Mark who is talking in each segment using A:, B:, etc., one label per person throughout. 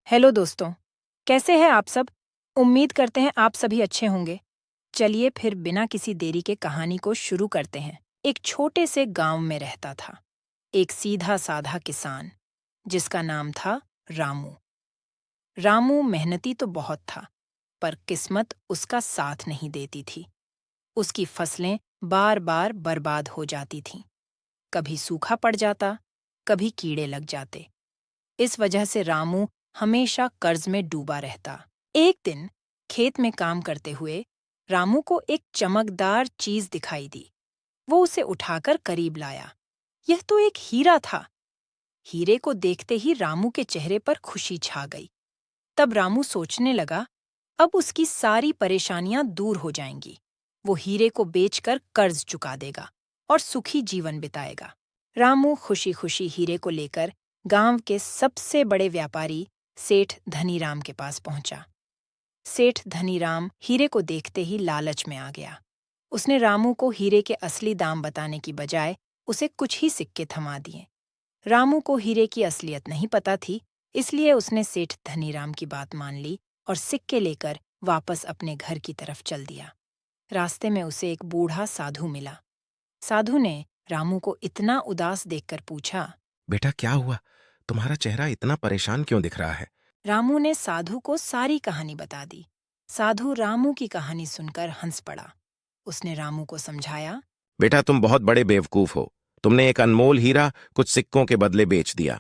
A: Hello दोस्तों, कैसे हैं आप सब? उम्मीद करते हैं आप सभी अच्छे होंगे। चलिए फिर बिना किसी देरी के कहानी को शुरू करते हैं। एक छोटे से गांव में रहता था एक सीधा साधा किसान जिसका नाम था रामू। रामू मेहनती तो बहुत था, पर किस्मत उसका साथ नहीं देती थी। उसकी फसलें बार बार बर्बाद हो जाती थीं। कभी सूखा पड़ जाता, कभी कीड़े लग जाते। इस वजह से रामू हमेशा कर्ज में डूबा रहता। एक दिन खेत में काम करते हुए रामू को एक चमकदार चीज दिखाई दी। वो उसे उठाकर करीब लाया। यह तो एक हीरा था। हीरे को देखते ही रामू के चेहरे पर खुशी छा गई। तब रामू सोचने लगा, अब उसकी सारी परेशानियां दूर हो जाएंगी। वो हीरे को बेचकर कर्ज चुका देगा और सुखी जीवन बिताएगा। रामू खुशी खुशी हीरे को लेकर गांव के सबसे बड़े व्यापारी सेठ धनीराम के पास पहुंचा। सेठ धनीराम हीरे को देखते ही लालच में आ गया। उसने रामू को हीरे के असली दाम बताने की बजाय उसे कुछ ही सिक्के थमा दिए। रामू को हीरे की असलियत नहीं पता थी, इसलिए उसने सेठ धनीराम की बात मान ली और सिक्के लेकर वापस अपने घर की तरफ चल दिया। रास्ते में उसे एक बूढ़ा साधु मिला। साधु ने रामू को इतना उदास देखकर पूछा।
B: बेटा क्या हुआ? तुम्हारा चेहरा इतना परेशान क्यों दिख रहा है?
A: रामू ने साधु को सारी कहानी बता दी। साधु रामू की कहानी सुनकर हंस पड़ा। उसने रामू को समझाया।
B: बेटा तुम बहुत बड़े बेवकूफ हो। तुमने एक अनमोल हीरा कुछ सिक्कों के बदले बेच दिया।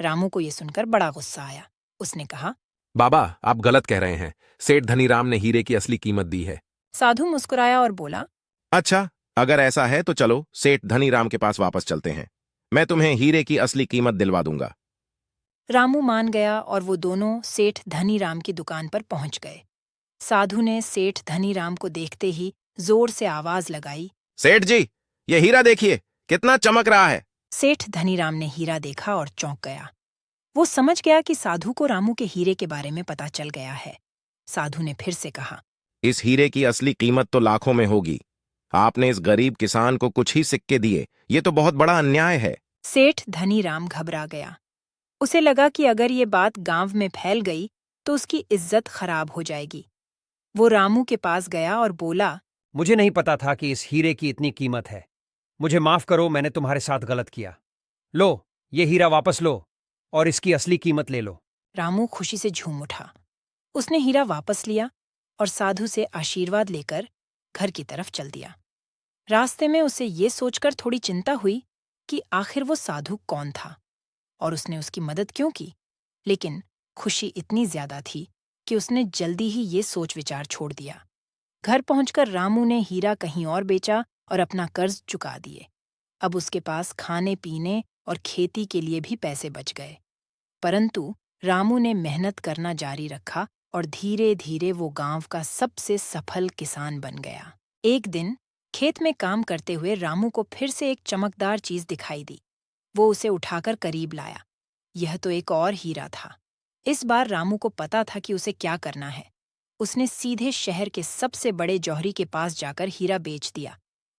A: रामू को ये सुनकर बड़ा गुस्सा आया। उसने कहा।
C: बाबा, आप गलत कह रहे हैं। सेठ धनीराम ने हीरे की असली कीमत दी है।
A: साधु मुस्कुराया और बोला।
B: अच्छा, अगर ऐसा है तो चलो सेठ धनीराम के पास वापस चलते हैं। मैं तुम्हें हीरे की असली कीमत दिलवा दूंगा।
A: रामू मान गया और वो दोनों सेठ धनीराम की दुकान पर पहुंच गए। साधु ने सेठ धनीराम को देखते ही जोर से आवाज लगाई।
B: सेठ जी, ये हीरा देखिए, कितना चमक रहा है।
A: सेठ धनीराम ने हीरा देखा और चौंक गया। वो समझ गया कि साधु को रामू के हीरे के बारे में पता चल गया है। साधु ने फिर से कहा।
B: इस हीरे की असली कीमत तो लाखों में होगी। आपने इस गरीब किसान को कुछ ही सिक्के दिए, ये तो बहुत बड़ा अन्याय है।
A: सेठ धनीराम घबरा गया। उसे लगा कि अगर ये बात गांव में फैल गई तो उसकी इज्जत खराब हो जाएगी। वो रामू के पास गया और बोला।
D: मुझे नहीं पता था कि इस हीरे की इतनी कीमत है। मुझे माफ करो, मैंने तुम्हारे साथ गलत किया। लो, ये हीरा वापस लो और इसकी असली कीमत ले लो।
A: रामू खुशी से झूम उठा। उसने हीरा वापस लिया और साधु से आशीर्वाद लेकर घर की तरफ चल दिया। रास्ते में उसे ये सोचकर थोड़ी चिंता हुई कि आखिर वो साधु कौन था और उसने उसकी मदद क्यों की। लेकिन खुशी इतनी ज्यादा थी कि उसने जल्दी ही ये सोच विचार छोड़ दिया। घर पहुंचकर रामू ने हीरा कहीं और बेचा और अपना कर्ज चुका दिए। अब उसके पास खाने पीने और खेती के लिए भी पैसे बच गए। परंतु रामू ने मेहनत करना जारी रखा और धीरे धीरे वो गांव का सबसे सफल किसान बन गया। एक दिन खेत में काम करते हुए रामू को फिर से एक चमकदार चीज दिखाई दी। वो उसे उठाकर करीब लाया। यह तो एक और हीरा था। इस बार रामू को पता था कि उसे क्या करना है। उसने सीधे शहर के सबसे बड़े जौहरी के पास जाकर हीरा बेच दिया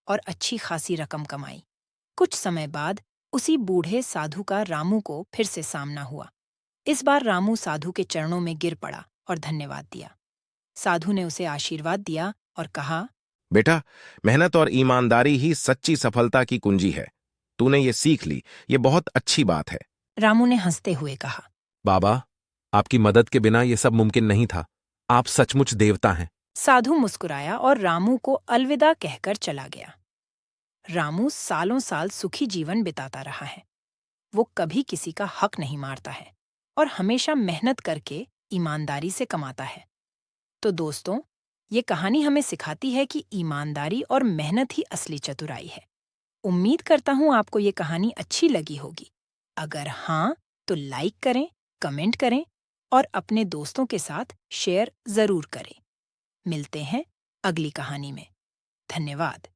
A: और अच्छी खासी रकम कमाई। कुछ समय बाद उसी बूढ़े साधु का रामू को फिर से सामना हुआ। इस बार रामू साधु के चरणों में गिर पड़ा और धन्यवाद दिया। साधु ने उसे आशीर्वाद दिया और कहा।
B: बेटा, मेहनत और ईमानदारी ही सच्ची सफलता की कुंजी है। तूने ये सीख ली, ये बहुत अच्छी बात है।
A: रामू ने हंसते हुए कहा।
C: बाबा, आपकी मदद के बिना ये सब मुमकिन नहीं था। आप सचमुच देवता हैं।
A: साधु मुस्कुराया और रामू को अलविदा कहकर चला गया। रामू सालों साल सुखी जीवन बिताता रहा है। वो कभी किसी का हक नहीं मारता है और हमेशा मेहनत करके ईमानदारी से कमाता है। तो दोस्तों, ये कहानी हमें सिखाती है कि ईमानदारी और मेहनत ही असली चतुराई है। उम्मीद करता हूँ आपको ये कहानी अच्छी लगी होगी। अगर हाँ, तो लाइक करें, कमेंट करें और अपने दोस्तों के साथ शेयर जरूर करें। मिलते हैं अगली कहानी में। धन्यवाद।